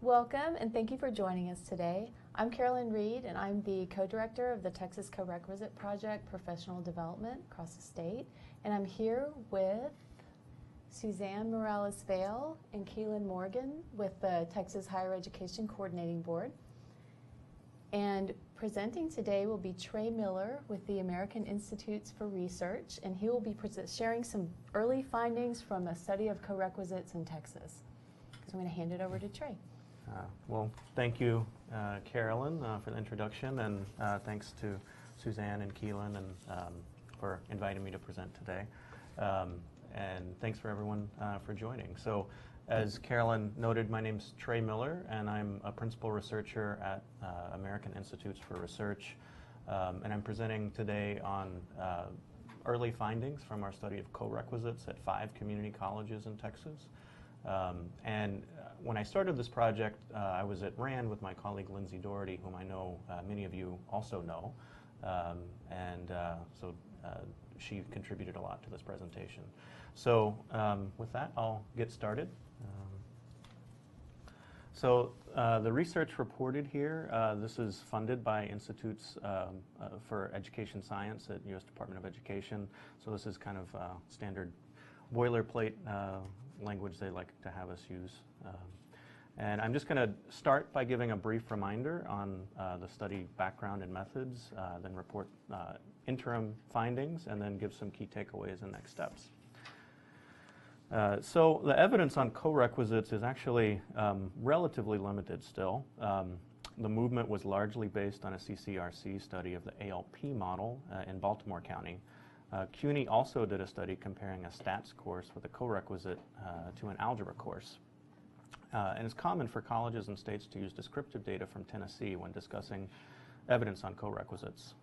Welcome and thank you for joining us today. I'm Carolyn Reed and I'm the co-director of the Texas Corequisite Project Professional Development across the state. And I'm here with Suzanne Morales-Vale and Keelan Morgan with the Texas Higher Education Coordinating Board. And presenting today will be Trey Miller with the American Institutes for Research, and he will be sharing some early findings from a study of corequisites in Texas. So I'm going to hand it over to Trey. Well, thank you, Carolyn, for the introduction, and thanks to Suzanne and Keelan for inviting me to present today. And thanks for everyone for joining. So, as Carolyn noted, my name's Trey Miller, and I'm a principal researcher at American Institutes for Research. And I'm presenting today on early findings from our study of corequisites at 5 community colleges in Texas. When I started this project, I was at RAND with my colleague Lindsay Daugherty, whom I know many of you also know. So she contributed a lot to this presentation. So with that, I'll get started. The research reported here, this is funded by Institutes for Education Science at U.S. Department of Education. So this is kind of standard boilerplate language they like to have us use. And I'm just going to start by giving a brief reminder on the study background and methods, then report interim findings, and then give some key takeaways and next steps. So the evidence on corequisites is actually relatively limited still. The movement was largely based on a CCRC study of the ALP model in Baltimore County. CUNY also did a study comparing a stats course with a corequisite to an algebra course. And it's common for colleges and states to use descriptive data from Tennessee when discussing evidence on corequisites.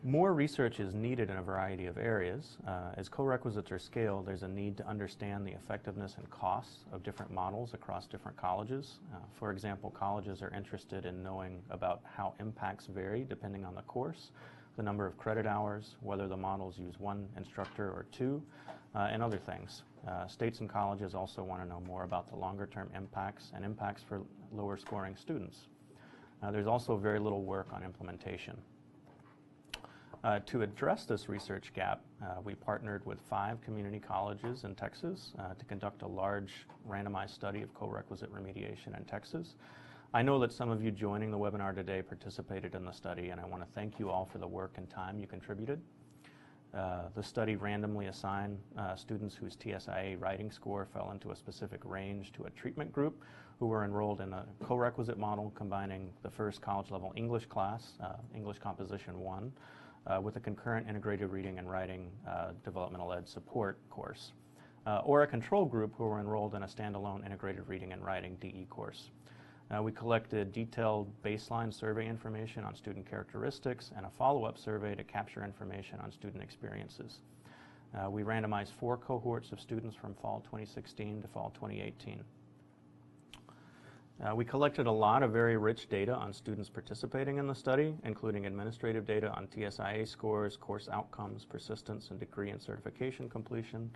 More research is needed in a variety of areas. As corequisites are scaled, there's a need to understand the effectiveness and costs of different models across different colleges. For example, colleges are interested in knowing about how impacts vary depending on the course, the number of credit hours, whether the models use 1 instructor or 2, and other things. States and colleges also want to know more about the longer-term impacts and impacts for lower-scoring students. There's also very little work on implementation. To address this research gap, we partnered with 5 community colleges in Texas to conduct a large randomized study of corequisite remediation in Texas. I know that some of you joining the webinar today participated in the study, and I want to thank you all for the work and time you contributed. The study randomly assigned students whose TSIA writing score fell into a specific range to a treatment group who were enrolled in a corequisite model combining the first college-level English class, English Composition 1, with a concurrent integrated reading and writing developmental ed support course, or a control group who were enrolled in a standalone integrated reading and writing DE course. We collected detailed baseline survey information on student characteristics and a follow-up survey to capture information on student experiences. We randomized 4 cohorts of students from fall 2016 to fall 2018. We collected a lot of very rich data on students participating in the study, including administrative data on TSIA scores, course outcomes, persistence, and degree and certification completion,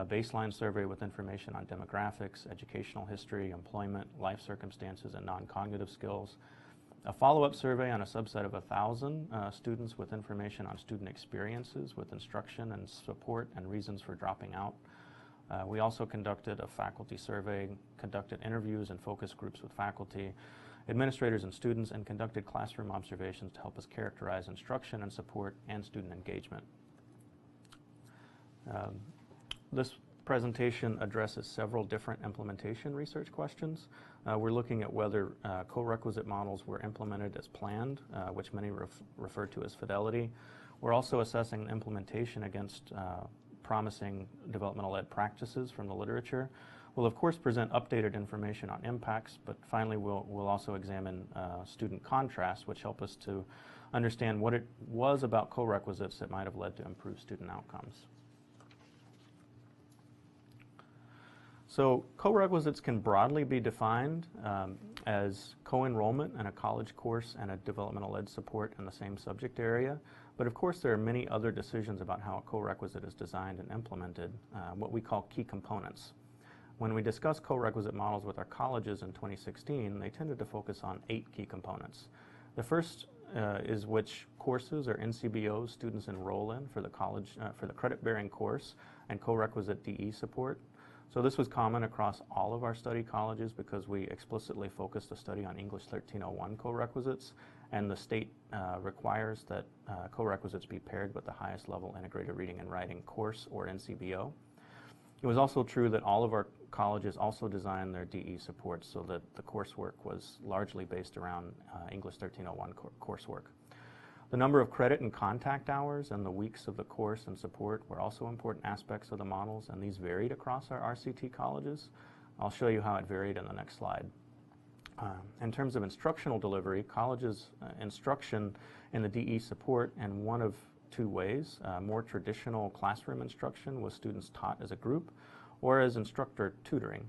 baseline survey with information on demographics, educational history, employment, life circumstances, and non-cognitive skills, a follow-up survey on a subset of 1,000 students with information on student experiences with instruction and support and reasons for dropping out. We also conducted a faculty survey, conducted interviews and focus groups with faculty, administrators and students, and conducted classroom observations to help us characterize instruction and support and student engagement. This presentation addresses several different implementation research questions. We're looking at whether corequisite models were implemented as planned, which many refer to as fidelity. We're also assessing implementation against promising developmental ed practices from the literature. We'll of course present updated information on impacts, but finally we'll also examine student contrasts, which help us to understand what it was about corequisites that might have led to improved student outcomes. So corequisites can broadly be defined as co-enrollment in a college course and a developmental ed support in the same subject area. But of course there are many other decisions about how a corequisite is designed and implemented, what we call key components. When we discussed co-requisite models with our colleges in 2016, they tended to focus on 8 key components. The first is which courses or NCBOs students enroll in for the college, for the credit-bearing course and co-requisite DE support. So this was common across all of our study colleges because we explicitly focused the study on English 1301 co-requisites, and the state requires that co-requisites be paired with the highest level integrated reading and writing course or NCBO. It was also true that all of our colleges also designed their DE supports so that the coursework was largely based around English 1301 coursework. The number of credit and contact hours and the weeks of the course and support were also important aspects of the models, and these varied across our RCT colleges. I'll show you how it varied in the next slide. In terms of instructional delivery, colleges' instruction in the DE support in one of 2 ways. More traditional classroom instruction with students taught as a group, or as instructor tutoring.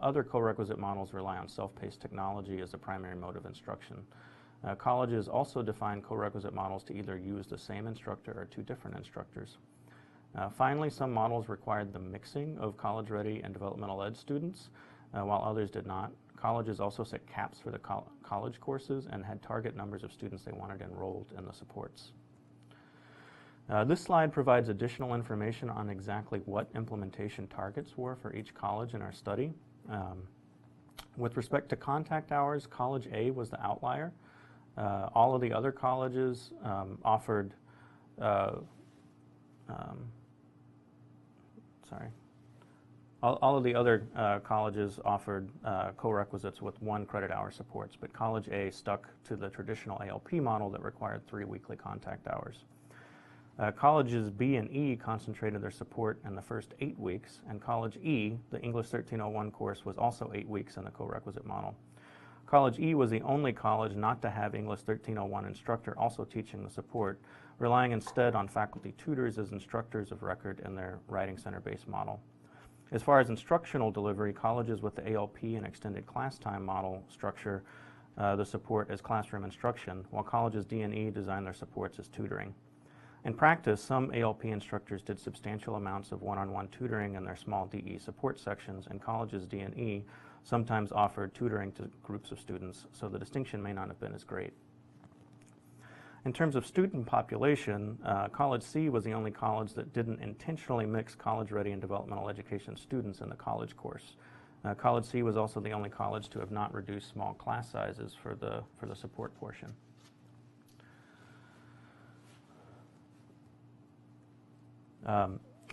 Other co-requisite models rely on self-paced technology as the primary mode of instruction. Colleges also define co-requisite models to either use the same instructor or 2 different instructors. Finally, some models required the mixing of college-ready and developmental ed students, while others did not. Colleges also set caps for the college courses and had target numbers of students they wanted enrolled in the supports. This slide provides additional information on exactly what implementation targets were for each college in our study. With respect to contact hours, College A was the outlier. All of the other colleges offered, all of the other colleges offered co-requisites with 1 credit hour supports, but College A stuck to the traditional ALP model that required 3 weekly contact hours. Colleges B and E concentrated their support in the first 8 weeks, and College E, the English 1301 course, was also 8 weeks in the co-requisite model. College E was the only college not to have English 1301 instructor also teaching the support, relying instead on faculty tutors as instructors of record in their writing center-based model. As far as instructional delivery, colleges with the ALP and extended class time model structure the support as classroom instruction, while colleges D and E designed their supports as tutoring. In practice, some ALP instructors did substantial amounts of one-on-one tutoring in their small DE support sections, and colleges D and E sometimes offered tutoring to groups of students, so the distinction may not have been as great. In terms of student population, College C was the only college that didn't intentionally mix college-ready and developmental education students in the college course. College C was also the only college to have not reduced small class sizes for the support portion.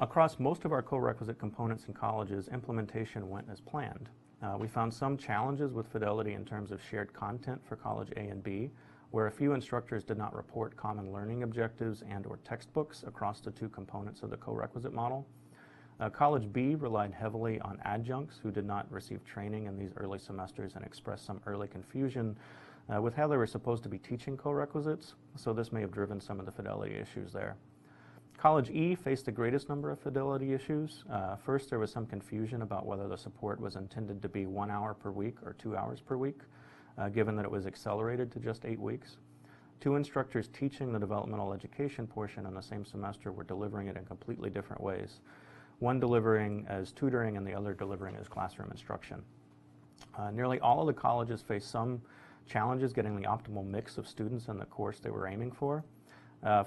Across most of our co-requisite components in colleges, implementation went as planned. We found some challenges with fidelity in terms of shared content for College A and B, where a few instructors did not report common learning objectives and or textbooks across the 2 components of the co-requisite model. College B relied heavily on adjuncts who did not receive training in these early semesters and expressed some early confusion with how they were supposed to be teaching co-requisites, so this may have driven some of the fidelity issues there. College E faced the greatest number of fidelity issues. First, there was some confusion about whether the support was intended to be 1 hour per week or 2 hours per week, given that it was accelerated to just 8 weeks. 2 instructors teaching the developmental education portion in the same semester were delivering it in completely different ways, one delivering as tutoring and the other delivering as classroom instruction. Nearly all of the colleges faced some challenges getting the optimal mix of students in the course they were aiming for.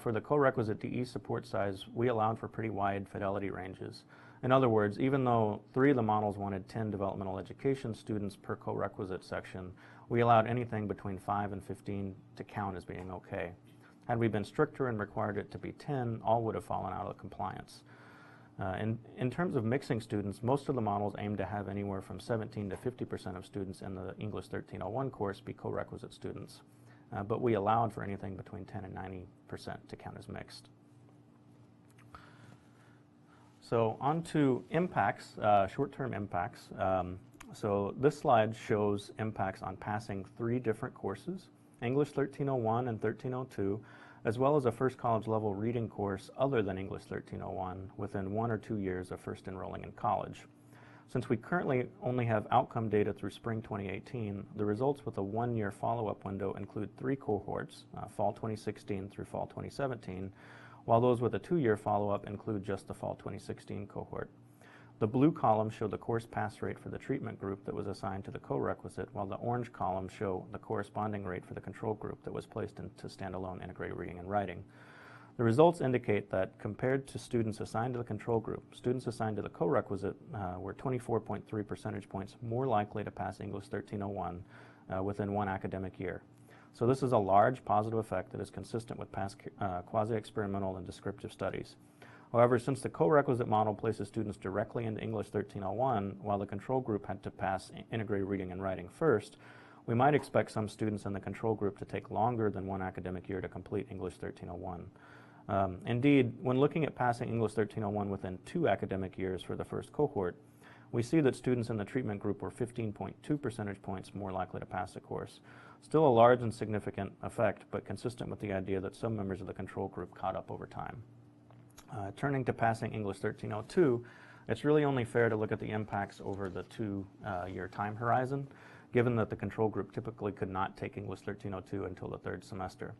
For the co-requisite DE support size, we allowed for pretty wide fidelity ranges. In other words, even though 3 of the models wanted 10 developmental education students per co-requisite section, we allowed anything between 5 and 15 to count as being okay. Had we been stricter and required it to be 10, all would have fallen out of compliance. In terms of mixing students, most of the models aimed to have anywhere from 17 to 50% of students in the English 1301 course be co-requisite students. But we allowed for anything between 10 and 90% to count as mixed. So on to impacts, short-term impacts. So this slide shows impacts on passing 3 different courses, English 1301 and 1302, as well as a first college level reading course other than English 1301 within 1 or 2 years of first enrolling in college. Since we currently only have outcome data through spring 2018, the results with a 1-year follow-up window include 3 cohorts, fall 2016 through fall 2017, while those with a 2-year follow-up include just the fall 2016 cohort. The blue columns show the course pass rate for the treatment group that was assigned to the corequisite, while the orange columns show the corresponding rate for the control group that was placed into standalone integrated reading and writing. The results indicate that compared to students assigned to the control group, students assigned to the corequisite were 24.3 percentage points more likely to pass English 1301 within one academic year. So this is a large positive effect that is consistent with past quasi-experimental and descriptive studies. However, since the corequisite model places students directly into English 1301, while the control group had to pass integrated reading and writing first, we might expect some students in the control group to take longer than one academic year to complete English 1301. Indeed, when looking at passing English 1301 within 2 academic years for the first cohort, we see that students in the treatment group were 15.2 percentage points more likely to pass the course. Still a large and significant effect, but consistent with the idea that some members of the control group caught up over time. Turning to passing English 1302, it's really only fair to look at the impacts over the 2-year time horizon, given that the control group typically could not take English 1302 until the 3rd semester.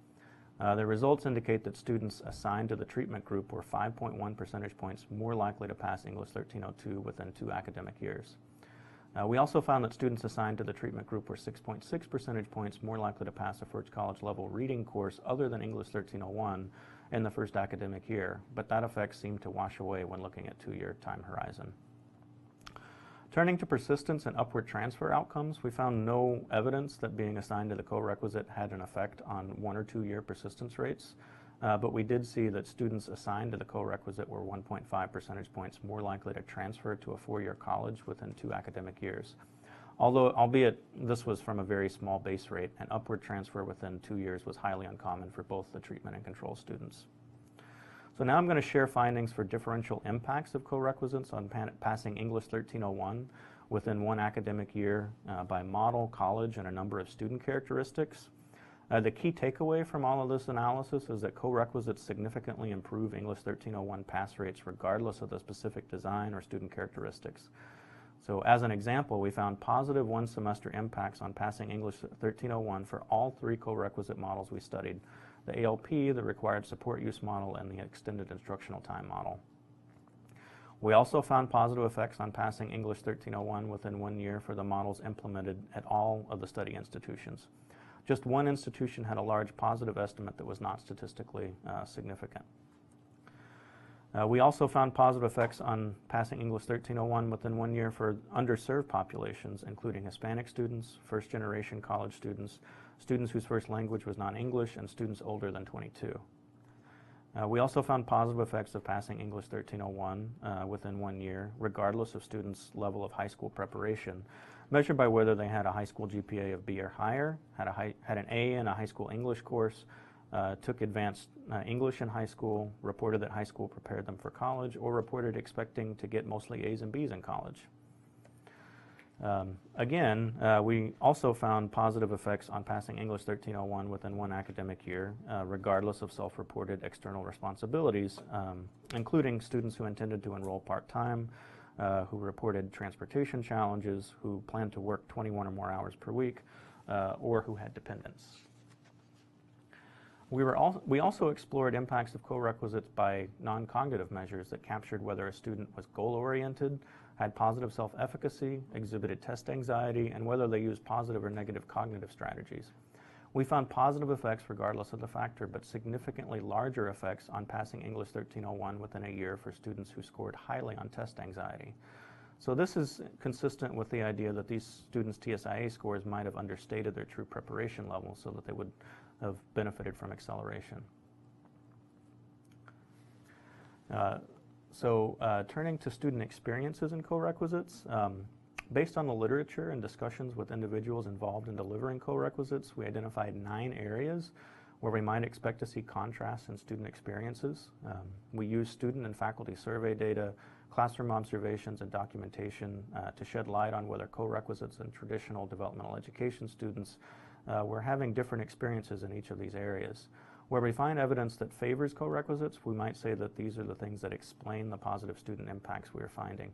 The results indicate that students assigned to the treatment group were 5.1 percentage points more likely to pass English 1302 within 2 academic years. We also found that students assigned to the treatment group were 6.6 percentage points more likely to pass a first college level reading course other than English 1301 in the first academic year, but that effect seemed to wash away when looking at 2-year time horizon. Turning to persistence and upward transfer outcomes, we found no evidence that being assigned to the corequisite had an effect on 1 or 2 year persistence rates, but we did see that students assigned to the corequisite were 1.5 percentage points more likely to transfer to a 4-year college within 2 academic years. Although, albeit this was from a very small base rate, an upward transfer within 2 years was highly uncommon for both the treatment and control students. So now I'm going to share findings for differential impacts of corequisites on passing English 1301 within 1 academic year by model, college, and a number of student characteristics. The key takeaway from all of this analysis is that corequisites significantly improve English 1301 pass rates regardless of the specific design or student characteristics. So as an example, we found positive 1-semester impacts on passing English 1301 for all 3 corequisite models we studied: the ALP, the required support use model, and the extended instructional time model. We also found positive effects on passing English 1301 within 1 year for the models implemented at all of the study institutions. Just 1 institution had a large positive estimate that was not statistically significant. We also found positive effects on passing English 1301 within 1 year for underserved populations, including Hispanic students, first-generation college students, students whose first language was non-English, and students older than 22. We also found positive effects of passing English 1301 within 1 year, regardless of students' level of high school preparation, measured by whether they had a high school GPA of B or higher, had an A in a high school English course, took advanced English in high school, reported that high school prepared them for college, or reported expecting to get mostly A's and B's in college. Again, we also found positive effects on passing English 1301 within 1 academic year, regardless of self-reported external responsibilities, including students who intended to enroll part-time, who reported transportation challenges, who planned to work 21 or more hours per week, or who had dependents. We also explored impacts of corequisites by non-cognitive measures that captured whether a student was goal-oriented, had positive self-efficacy, exhibited test anxiety, and whether they used positive or negative cognitive strategies. We found positive effects regardless of the factor, but significantly larger effects on passing English 1301 within a year for students who scored highly on test anxiety. So this is consistent with the idea that these students' TSIA scores might have understated their true preparation levels so that they would have benefited from acceleration. Turning to student experiences in corequisites, based on the literature and discussions with individuals involved in delivering corequisites, we identified 9 areas where we might expect to see contrasts in student experiences. We used student and faculty survey data, classroom observations, and documentation to shed light on whether corequisites and traditional developmental education students were having different experiences in each of these areas. Where we find evidence that favors corequisites, we might say that these are the things that explain the positive student impacts we are finding.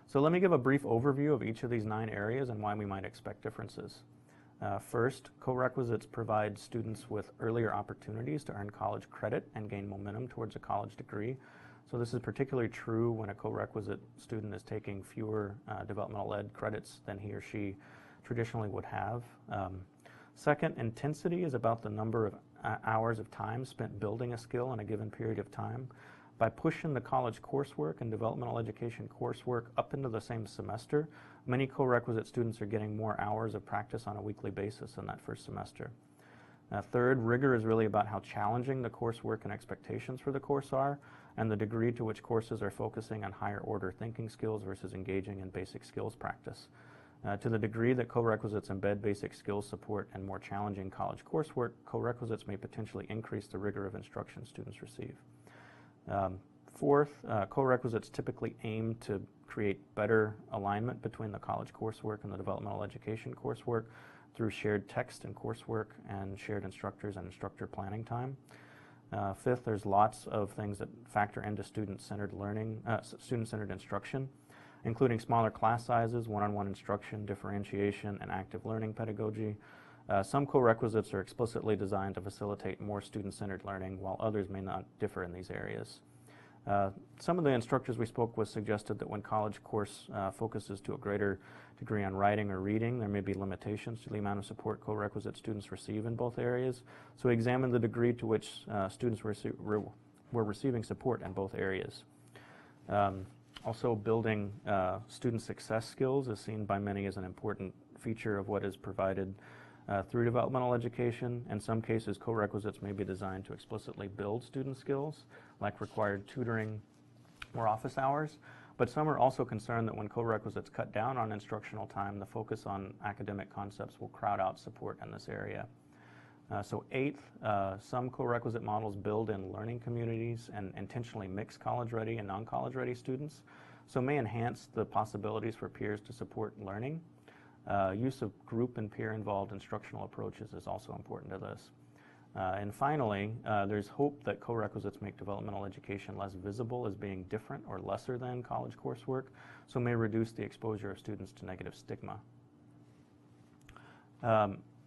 So let me give a brief overview of each of these 9 areas and why we might expect differences. First, corequisites provide students with earlier opportunities to earn college credit and gain momentum towards a college degree. So this is particularly true when a co-requisite student is taking fewer developmental ed credits than he or she traditionally would have. Second, intensity is about the number of hours of time spent building a skill in a given period of time. By pushing the college coursework and developmental education coursework up into the same semester, many co-requisite students are getting more hours of practice on a weekly basis in that first semester. Third, rigor is really about how challenging the coursework and expectations for the course are, and the degree to which courses are focusing on higher order thinking skills versus engaging in basic skills practice. To the degree that co-requisites embed basic skills support and more challenging college coursework, co-requisites may potentially increase the rigor of instruction students receive. Fourth, co-requisites typically aim to create better alignment between the college coursework and the developmental education coursework through shared text and coursework and shared instructors and instructor planning time. Fifth, there's lots of things that factor into student-centered learning, student-centered instruction, including smaller class sizes, one-on-one instruction, differentiation, and active learning pedagogy. Some co-requisites are explicitly designed to facilitate more student-centered learning, while others may not differ in these areas. Some of the instructors we spoke with suggested that when college course focuses to a greater degree on writing or reading, there may be limitations to the amount of support co-requisite students receive in both areas. So we examined the degree to which students were receiving support in both areas. Also, building student success skills is seen by many as an important feature of what is provided through developmental education. In some cases, co-requisites may be designed to explicitly build student skills, like required tutoring or office hours, but some are also concerned that when co-requisites cut down on instructional time, the focus on academic concepts will crowd out support in this area. So eighth, some co-requisite models build in learning communities and intentionally mix college-ready and non-college-ready students, so may enhance the possibilities for peers to support learning. Use of group and peer-involved instructional approaches is also important to this. And finally, there's hope that co-requisites make developmental education less visible as being different or lesser than college coursework, so may reduce the exposure of students to negative stigma.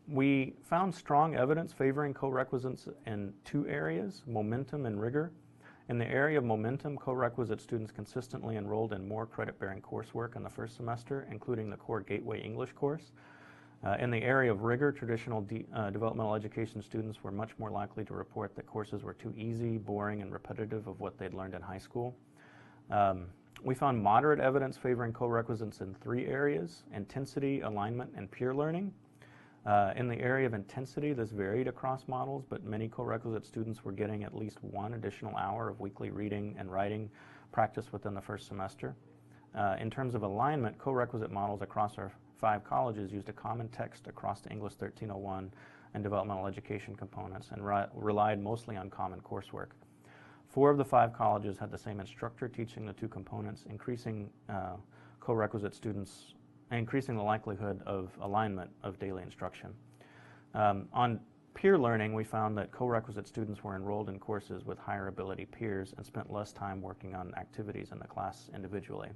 We found strong evidence favoring co-requisites in two areas, momentum and rigor. In the area of momentum, co-requisite students consistently enrolled in more credit-bearing coursework in the first semester, including the core Gateway English course. In the area of rigor, traditional developmental education students were much more likely to report that courses were too easy, boring, and repetitive of what they'd learned in high school. We found moderate evidence favoring co-requisites in three areas: intensity, alignment, and peer learning. In the area of intensity, this varied across models, but many co-requisite students were getting at least one additional hour of weekly reading and writing practice within the first semester. In terms of alignment, co-requisite models across our 5 colleges used a common text across the English 1301 and developmental education components and relied mostly on common coursework. 4 of the 5 colleges had the same instructor teaching the 2 components, increasing co-requisite students, increasing the likelihood of alignment of daily instruction. On peer learning, we found that co-requisite students were enrolled in courses with higher ability peers and spent less time working on activities in the class individually.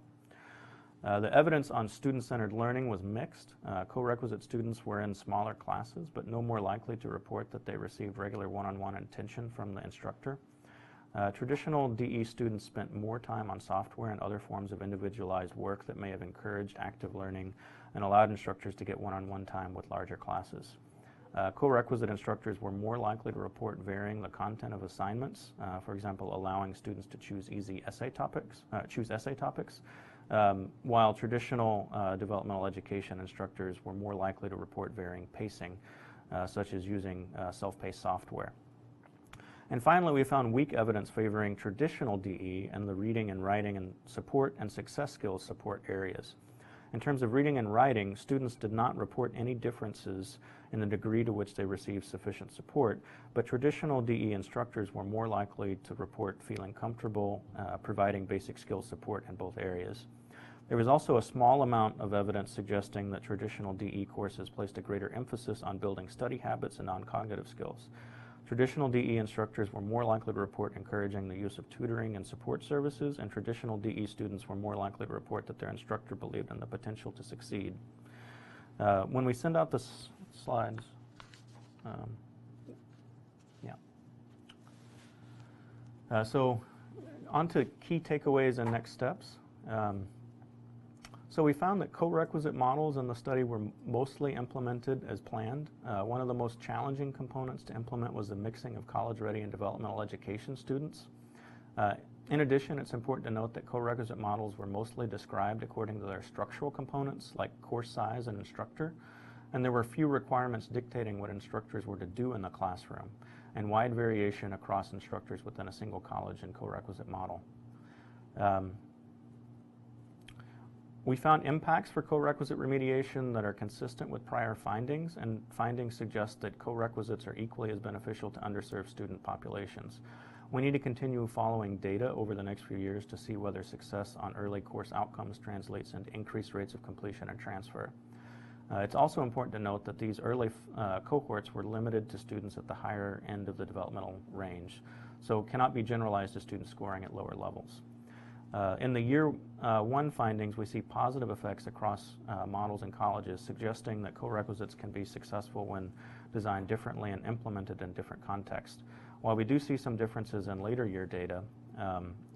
The evidence on student-centered learning was mixed. Co-requisite students were in smaller classes, but no more likely to report that they received regular one-on-one attention from the instructor. Traditional DE students spent more time on software and other forms of individualized work that may have encouraged active learning and allowed instructors to get one-on-one time with larger classes. Co-requisite instructors were more likely to report varying the content of assignments, for example, allowing students to choose essay topics, while traditional developmental education instructors were more likely to report varying pacing, such as using self-paced software. And finally, we found weak evidence favoring traditional DE and the reading and writing and support and success skills support areas. In terms of reading and writing, students did not report any differences in the degree to which they received sufficient support, but traditional DE instructors were more likely to report feeling comfortable providing basic skills support in both areas. There was also a small amount of evidence suggesting that traditional DE courses placed a greater emphasis on building study habits and non-cognitive skills. Traditional DE instructors were more likely to report encouraging the use of tutoring and support services, and traditional DE students were more likely to report that their instructor believed in the potential to succeed. When we send out the slides, so on to key takeaways and next steps. So we found that co-requisite models in the study were mostly implemented as planned. One of the most challenging components to implement was the mixing of college-ready and developmental education students. In addition, it's important to note that co-requisite models were mostly described according to their structural components like course size and instructor, and there were few requirements dictating what instructors were to do in the classroom, and wide variation across instructors within a single college and co-requisite model. We found impacts for co-requisite remediation that are consistent with prior findings, and findings suggest that co-requisites are equally as beneficial to underserved student populations. We need to continue following data over the next few years to see whether success on early course outcomes translates into increased rates of completion and transfer. It's also important to note that these early cohorts were limited to students at the higher end of the developmental range, so cannot be generalized to students scoring at lower levels. In the year one findings, we see positive effects across models and colleges, suggesting that co-requisites can be successful when designed differently and implemented in different contexts. While we do see some differences in later year data,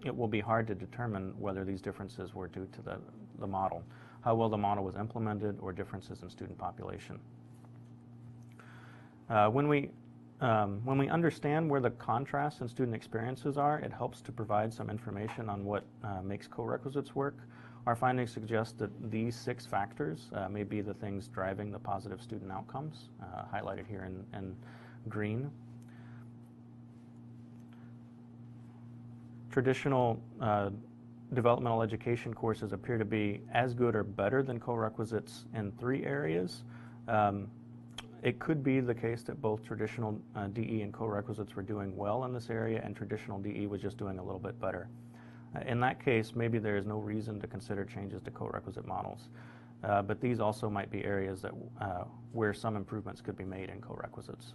it will be hard to determine whether these differences were due to the model, how well the model was implemented, or differences in student population. When we understand where the contrasts in student experiences are, it helps to provide some information on what makes co-requisites work. Our findings suggest that these 6 factors may be the things driving the positive student outcomes, highlighted here in green. Traditional developmental education courses appear to be as good or better than co-requisites in 3 areas. It could be the case that both traditional DE and co-requisites were doing well in this area and traditional DE was just doing a little bit better. In that case, maybe there is no reason to consider changes to co-requisite models. But these also might be areas that where some improvements could be made in co-requisites.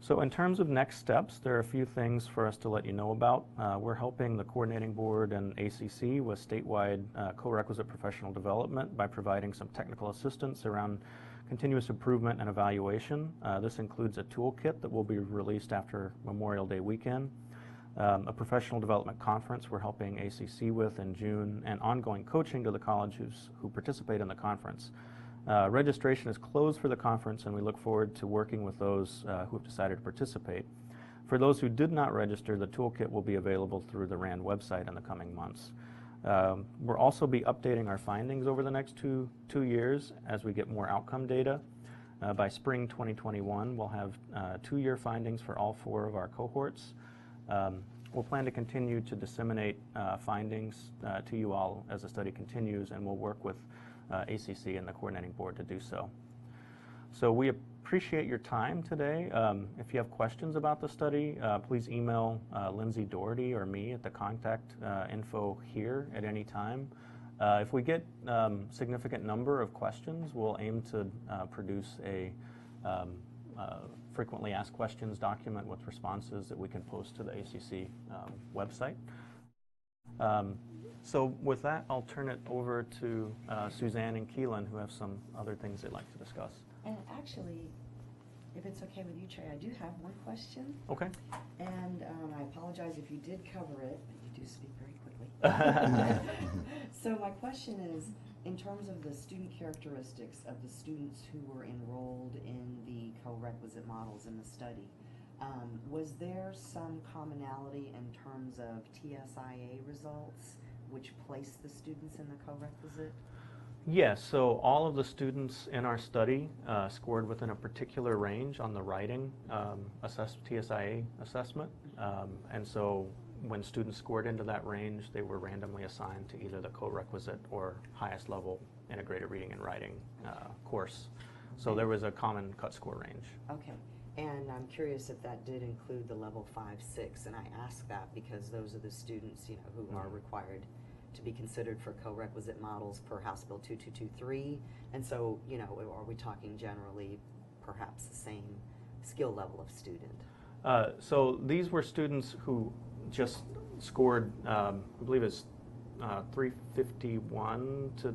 So in terms of next steps, there are a few things for us to let you know about. We're helping the coordinating board and ACC with statewide co-requisite professional development by providing some technical assistance around continuous improvement and evaluation. This includes a toolkit that will be released after Memorial Day weekend, a professional development conference we're helping ACC with in June, and ongoing coaching to the colleges who participate in the conference. Registration is closed for the conference, and we look forward to working with those who have decided to participate. For those who did not register, the toolkit will be available through the RAND website in the coming months. We'll also be updating our findings over the next two years as we get more outcome data. By spring 2021, we'll have 2-year findings for all 4 of our cohorts. We'll plan to continue to disseminate findings to you all as the study continues, and we'll work with ACC and the coordinating board to do so. So we appreciate your time today. If you have questions about the study, please email Lindsay Daugherty or me at the contact info here at any time. If we get significant number of questions, we'll aim to produce a frequently asked questions document with responses that we can post to the ACC website. So with that, I'll turn it over to Suzanne and Keelan, who have some other things they'd like to discuss. And actually, if it's okay with you, Trey, I do have one question. Okay. And I apologize if you did cover it, but you do speak very quickly. So my question is, in terms of the student characteristics of the students who were enrolled in the co-requisite models in the study, was there some commonality in terms of TSIA results which placed the students in the co-requisite? Yes, so all of the students in our study scored within a particular range on the writing TSIA assessment. And so when students scored into that range, they were randomly assigned to either the co-requisite or highest level integrated reading and writing course. So there was a common cut score range. Okay. And I'm curious if that did include the level 5-6, and I ask that because those are the students, you know, who are required to be considered for co-requisite models per House Bill 2223. And so, you know, are we talking generally perhaps the same skill level of student? So these were students who just scored, I believe it's 351 to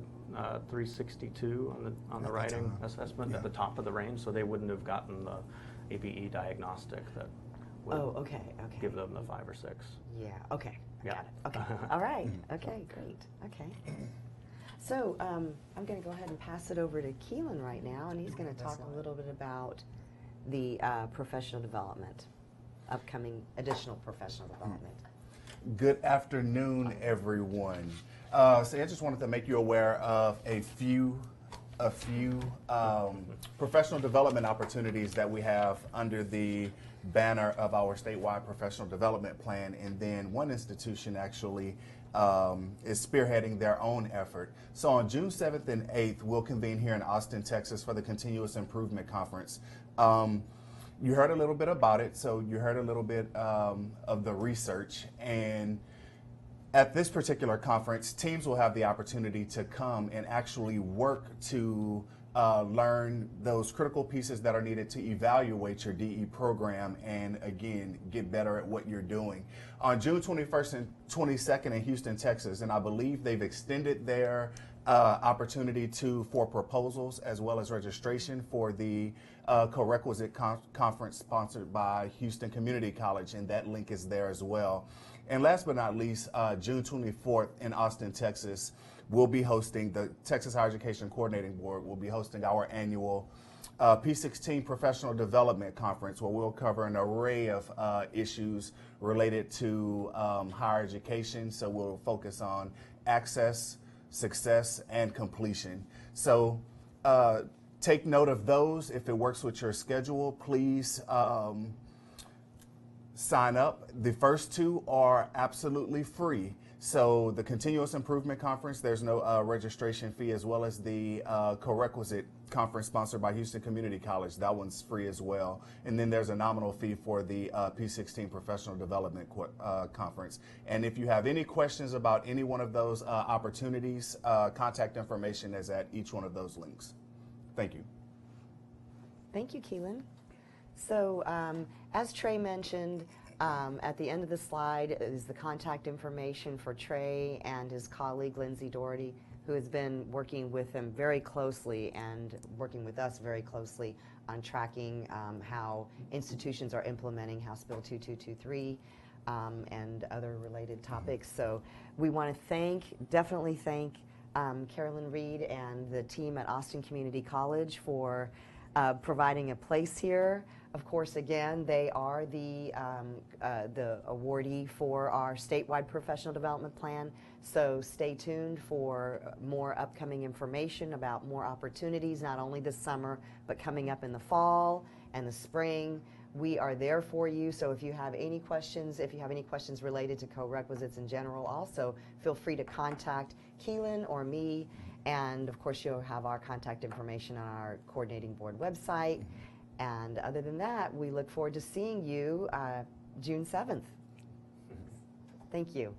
362 on the writing assessment at the top of the range, so they wouldn't have gotten the ABE diagnostic that would Oh, okay. give them the 5 or 6. Yeah, okay. I Yeah. got it. Okay. All right. Okay, great. Okay. So I'm going to go ahead and pass it over to Keelan right now, and he's going to talk a little bit about the professional development, upcoming additional professional development. Good afternoon, everyone. So I just wanted to make you aware of a few professional development opportunities that we have under the banner of our statewide professional development plan, and then one institution actually is spearheading their own effort. So on June 7th and 8th, we'll convene here in Austin, Texas for the Continuous Improvement Conference. You heard a little bit about it, so you heard a little bit of the research, and at this particular conference, teams will have the opportunity to come and actually work to learn those critical pieces that are needed to evaluate your DE program and, again, get better at what you're doing. On June 21st and 22nd in Houston, Texas, and I believe they've extended their opportunity for proposals as well as registration for the Corequisite conference sponsored by Houston Community College, and that link is there as well. And last but not least, June 24th in Austin, Texas, we'll be hosting, the Texas Higher Education Coordinating Board will be hosting our annual P16 Professional Development Conference, where we'll cover an array of issues related to higher education. So we'll focus on access, success, and completion. So take note of those. If it works with your schedule, please sign up. The first 2 are absolutely free. So the Continuous Improvement Conference, there's no registration fee, as well as the Corequisite Conference sponsored by Houston Community College. That one's free as well. And then there's a nominal fee for the P16 Professional Development Conference. And if you have any questions about any one of those opportunities, contact information is at each one of those links. Thank you. Thank you, Keelan. So as Trey mentioned, at the end of the slide is the contact information for Trey and his colleague Lindsay Daugherty, who has been working with him very closely and working with us very closely on tracking how institutions are implementing House Bill 2223 and other related topics. So we want to definitely thank Carolyn Reed and the team at Austin Community College for providing a place here. Of course, again, they are the awardee for our statewide professional development plan. So stay tuned for more upcoming information about more opportunities, not only this summer, but coming up in the fall and the spring. We are there for you. So if you have any questions, related to Corequisites in general, also feel free to contact Keelan or me. And of course, you'll have our contact information on our coordinating board website. And other than that, we look forward to seeing you June 7th. Thank you.